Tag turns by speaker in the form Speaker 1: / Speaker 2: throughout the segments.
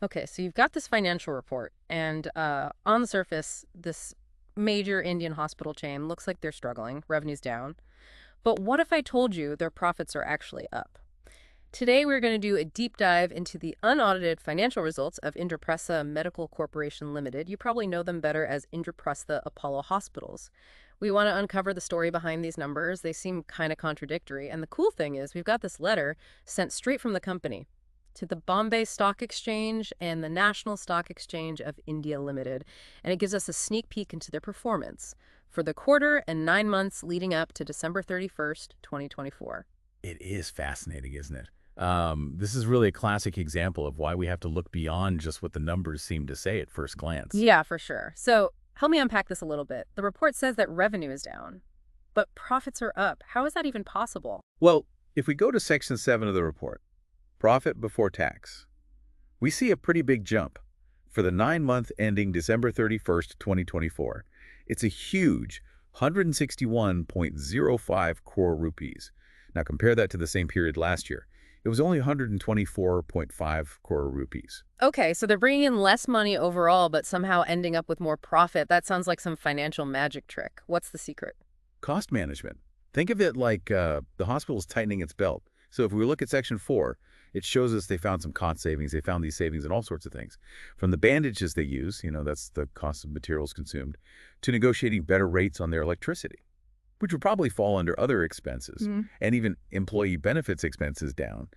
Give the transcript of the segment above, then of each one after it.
Speaker 1: Okay, so you've got this financial report, and on the surface, this major Indian hospital chain looks like they're struggling, revenue's down. But what if I told you their profits are actually up? Today, we're going to do a deep dive into the unaudited financial results of Indraprastha Medical Corporation Ltd. You probably know them better as Indraprastha Apollo Hospitals. We want to uncover the story behind these numbers. They seem kind of contradictory. And the cool thing is, we've got this letter sent straight from the company to the Bombay Stock Exchange and the National Stock Exchange of India Limited, and it gives us a sneak peek into their performance for the quarter and 9 months leading up to December 31st, 2024.
Speaker 2: It is fascinating, isn't it? This is really a classic example of why we have to look beyond just what the numbers seem to say at first glance.
Speaker 1: Yeah, for sure. So help me unpack this a little bit. The report says that revenue is down, but profits are up. How is that even possible?
Speaker 3: Well, if we go to Section 7 of the report, profit before tax, we see a pretty big jump. For the 9-month ending December 31st, 2024, it's a huge 161.05 crore rupees. Now compare that to the same period last year. It was only 124.5 crore rupees.
Speaker 1: Okay, so they're bringing in less money overall, but somehow ending up with more profit. That sounds like some financial magic trick. What's the secret?
Speaker 3: Cost management. Think of it like the hospital is tightening its belt. So if we look at Section 4, it shows us they found some cost savings. They found these savings in all sorts of things. From the bandages they use, that's the cost of materials consumed, to negotiating better rates on their electricity, which would probably fall under other expenses, and even employee benefits expenses down.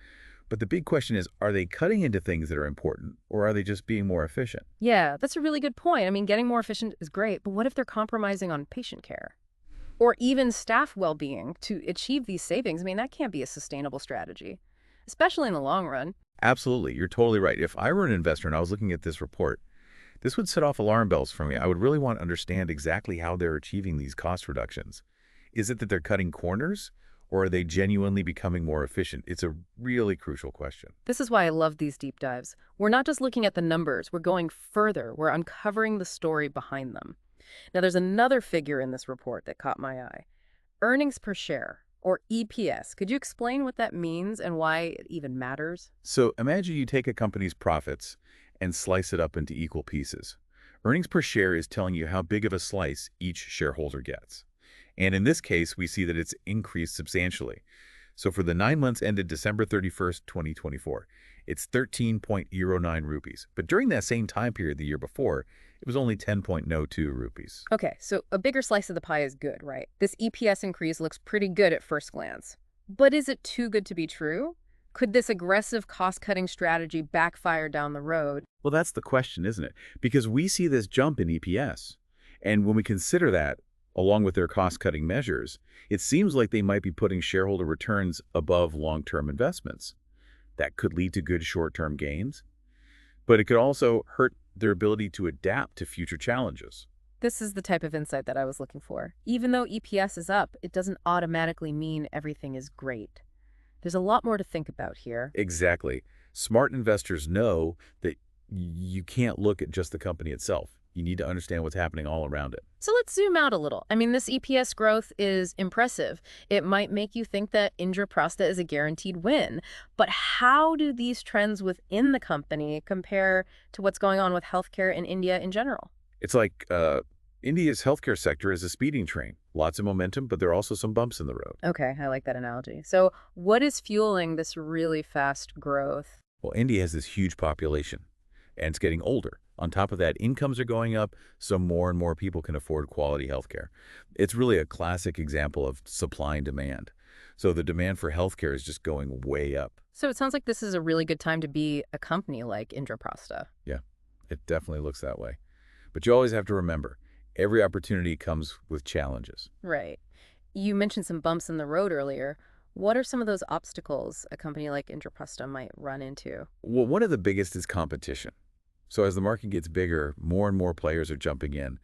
Speaker 3: But the big question is, are they cutting into things that are important, or are they just being more efficient?
Speaker 1: Yeah, that's a really good point. I mean, getting more efficient is great, but what if they're compromising on patient care? Or even staff well-being to achieve these savings? I mean, that can't be a sustainable strategy, especially in the long run.
Speaker 3: Absolutely. You're totally right. If I were an investor and I was looking at this report, this would set off alarm bells for me. I would really want to understand exactly how they're achieving these cost reductions. Is it that they're cutting corners, or are they genuinely becoming more efficient? It's a really crucial question.
Speaker 1: This is why I love these deep dives. We're not just looking at the numbers, we're going further. We're uncovering the story behind them. Now, there's another figure in this report that caught my eye. Earnings per share, or EPS. Could you explain what that means and why it even matters?
Speaker 3: So imagine you take a company's profits and slice it up into equal pieces. Earnings per share is telling you how big of a slice each shareholder gets. And in this case, we see that it's increased substantially. So for the 9 months ended December 31st, 2024, it's 13.09 rupees. But during that same time period the year before, it was only 10.02 rupees.
Speaker 1: Okay, so a bigger slice of the pie is good, right? This EPS increase looks pretty good at first glance. But is it too good to be true? Could this aggressive cost-cutting strategy backfire down the road?
Speaker 3: Well, that's the question, isn't it? Because we see this jump in EPS. And when we consider that, along with their cost-cutting measures, it seems like they might be putting shareholder returns above long-term investments. That could lead to good short-term gains, but it could also hurt their ability to adapt to future challenges.
Speaker 1: This is the type of insight that I was looking for. Even though EPS is up, it doesn't automatically mean everything is great. There's a lot more to think about here.
Speaker 3: Exactly. Smart investors know that you can't look at just the company itself. You need to understand what's happening all around it.
Speaker 1: So let's zoom out a little. I mean, this EPS growth is impressive. It might make you think that Indraprastha is a guaranteed win. But how do these trends within the company compare to what's going on with healthcare in India in general?
Speaker 3: It's like India's healthcare sector is a speeding train. Lots of momentum, but there are also some bumps in the road.
Speaker 1: Okay, I like that analogy. So what is fueling this really fast growth?
Speaker 3: Well, India has this huge population, and it's getting older. On top of that, incomes are going up, so more and more people can afford quality healthcare. It's really a classic example of supply and demand. So the demand for healthcare is just going way up.
Speaker 1: So it sounds like this is a really good time to be a company like Indraprastha.
Speaker 3: Yeah, it definitely looks that way. But you always have to remember, every opportunity comes with challenges.
Speaker 1: Right. You mentioned some bumps in the road earlier. What are some of those obstacles a company like Indraprastha might run into?
Speaker 3: Well, one of the biggest is competition. So as the market gets bigger, more and more players are jumping in,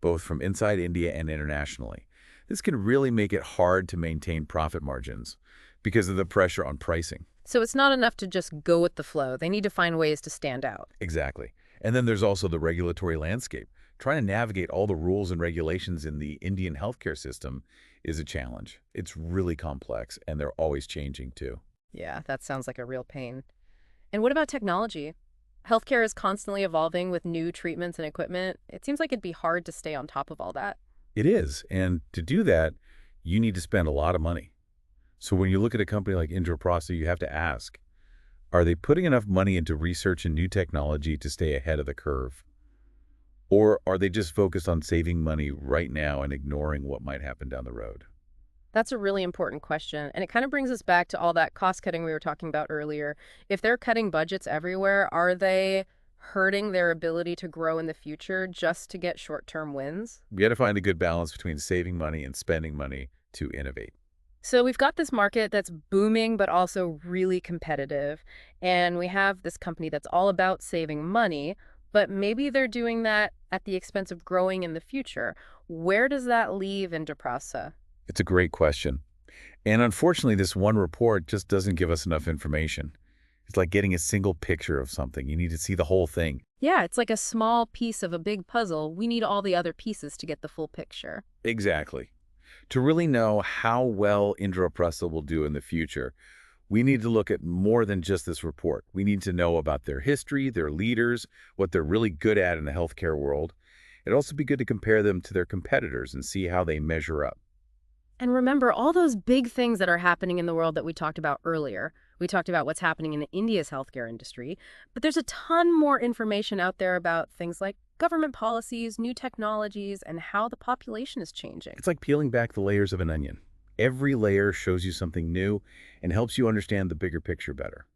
Speaker 3: both from inside India and internationally. This can really make it hard to maintain profit margins because of the pressure on pricing.
Speaker 1: So it's not enough to just go with the flow. They need to find ways to stand out.
Speaker 3: Exactly. And then there's also the regulatory landscape. Trying to navigate all the rules and regulations in the Indian healthcare system is a challenge. It's really complex, and they're always changing too.
Speaker 1: Yeah, that sounds like a real pain. And what about technology? Healthcare is constantly evolving with new treatments and equipment. It seems like it'd be hard to stay on top of all that.
Speaker 3: It is. And to do that, you need to spend a lot of money. So when you look at a company like Indraprastha, you have to ask, are they putting enough money into research and new technology to stay ahead of the curve? Or are they just focused on saving money right now and ignoring what might happen down the road?
Speaker 1: That's a really important question, and it kind of brings us back to all that cost cutting we were talking about earlier. If they're cutting budgets everywhere, are they hurting their ability to grow in the future just to get short-term wins?
Speaker 3: We got to find a good balance between saving money and spending money to innovate.
Speaker 1: So we've got this market that's booming but also really competitive, and we have this company that's all about saving money, but maybe they're doing that at the expense of growing in the future. Where does that leave Indraprastha?
Speaker 3: It's a great question. And unfortunately, this one report just doesn't give us enough information. It's like getting a single picture of something. You need to see the whole thing.
Speaker 1: Yeah, it's like a small piece of a big puzzle. We need all the other pieces to get the full picture.
Speaker 3: Exactly. To really know how well Indraprastha will do in the future, we need to look at more than just this report. We need to know about their history, their leaders, what they're really good at in the healthcare world. It'd also be good to compare them to their competitors and see how they measure up.
Speaker 1: And remember all those big things that are happening in the world that we talked about earlier. We talked about what's happening in India's healthcare industry, but there's a ton more information out there about things like government policies, new technologies, and how the population is changing.
Speaker 3: It's like peeling back the layers of an onion. Every layer shows you something new and helps you understand the bigger picture better.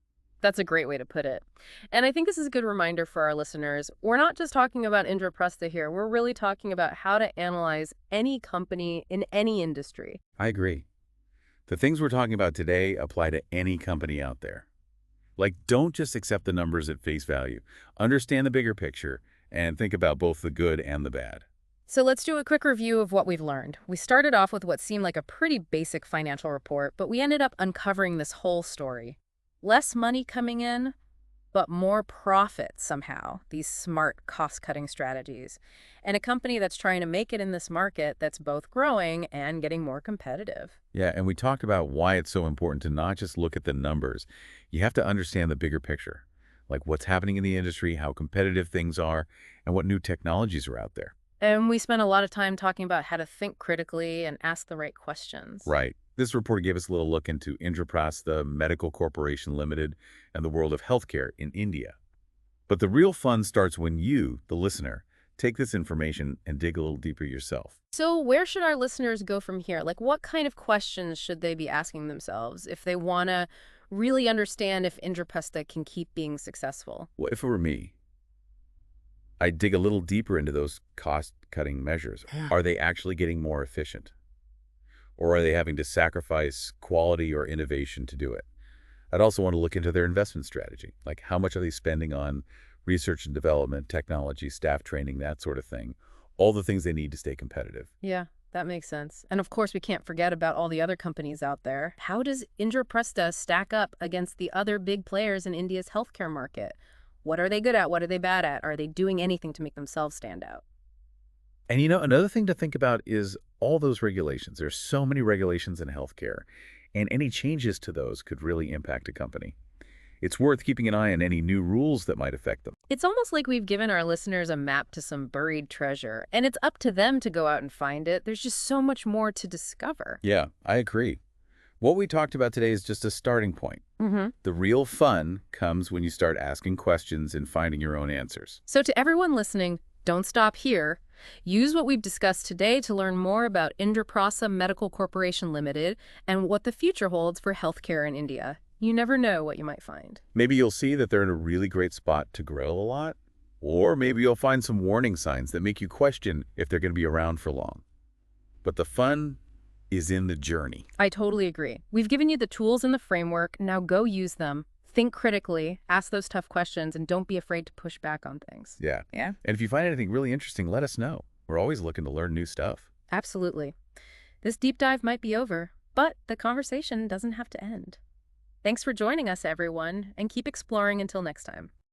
Speaker 1: That's a great way to put it. And I think this is a good reminder for our listeners. We're not just talking about Indraprastha here. We're really talking about how to analyze any company in any industry.
Speaker 3: I agree. The things we're talking about today apply to any company out there. Like, don't just accept the numbers at face value. Understand the bigger picture and think about both the good and the bad.
Speaker 1: So let's do a quick review of what we've learned. We started off with what seemed like a pretty basic financial report, but we ended up uncovering this whole story. Less money coming in, but more profit somehow, these smart cost-cutting strategies. And a company that's trying to make it in this market that's both growing and getting more competitive.
Speaker 3: Yeah, and we talked about why it's so important to not just look at the numbers. You have to understand the bigger picture, like what's happening in the industry, how competitive things are, and what new technologies are out there.
Speaker 1: And we spent a lot of time talking about how to think critically and ask the right questions.
Speaker 3: Right. This report gave us a little look into Indraprastha Medical Corporation Ltd. And the world of healthcare in India. But the real fun starts when you, the listener, take this information and dig a little deeper yourself.
Speaker 1: So where should our listeners go from here? Like, what kind of questions should they be asking themselves if they want to really understand if Indraprastha can keep being successful?
Speaker 3: Well, if it were me, I'd dig a little deeper into those cost-cutting measures.
Speaker 1: Yeah.
Speaker 3: Are they actually getting more efficient? Or are they having to sacrifice quality or innovation to do it? I'd also want to look into their investment strategy. Like, how much are they spending on research and development, technology, staff training, that sort of thing. All the things they need to stay competitive.
Speaker 1: Yeah, that makes sense. And of course, we can't forget about all the other companies out there. How does Indraprastha stack up against the other big players in India's healthcare market? What are they good at? What are they bad at? Are they doing anything to make themselves stand out?
Speaker 3: And another thing to think about is all those regulations. There's so many regulations in healthcare, and any changes to those could really impact a company. It's worth keeping an eye on any new rules that might affect them.
Speaker 1: It's almost like we've given our listeners a map to some buried treasure, and it's up to them to go out and find it. There's just so much more to discover.
Speaker 3: Yeah, I agree. What we talked about today is just a starting point.
Speaker 1: Mm-hmm.
Speaker 3: The real fun comes when you start asking questions and finding your own answers.
Speaker 1: So to everyone listening, don't stop here. Use what we've discussed today to learn more about Indraprastha Medical Corporation Ltd. And what the future holds for healthcare in India. You never know what you might find.
Speaker 3: Maybe you'll see that they're in a really great spot to grow a lot, or maybe you'll find some warning signs that make you question if they're going to be around for long. But the fun is in the journey.
Speaker 1: I totally agree. We've given you the tools and the framework. Now go use them. Think critically, ask those tough questions, and don't be afraid to push back on things.
Speaker 3: Yeah.
Speaker 1: Yeah?
Speaker 3: And if you find anything really interesting, let us know. We're always looking to learn new stuff.
Speaker 1: Absolutely. This deep dive might be over, but the conversation doesn't have to end. Thanks for joining us, everyone, and keep exploring until next time.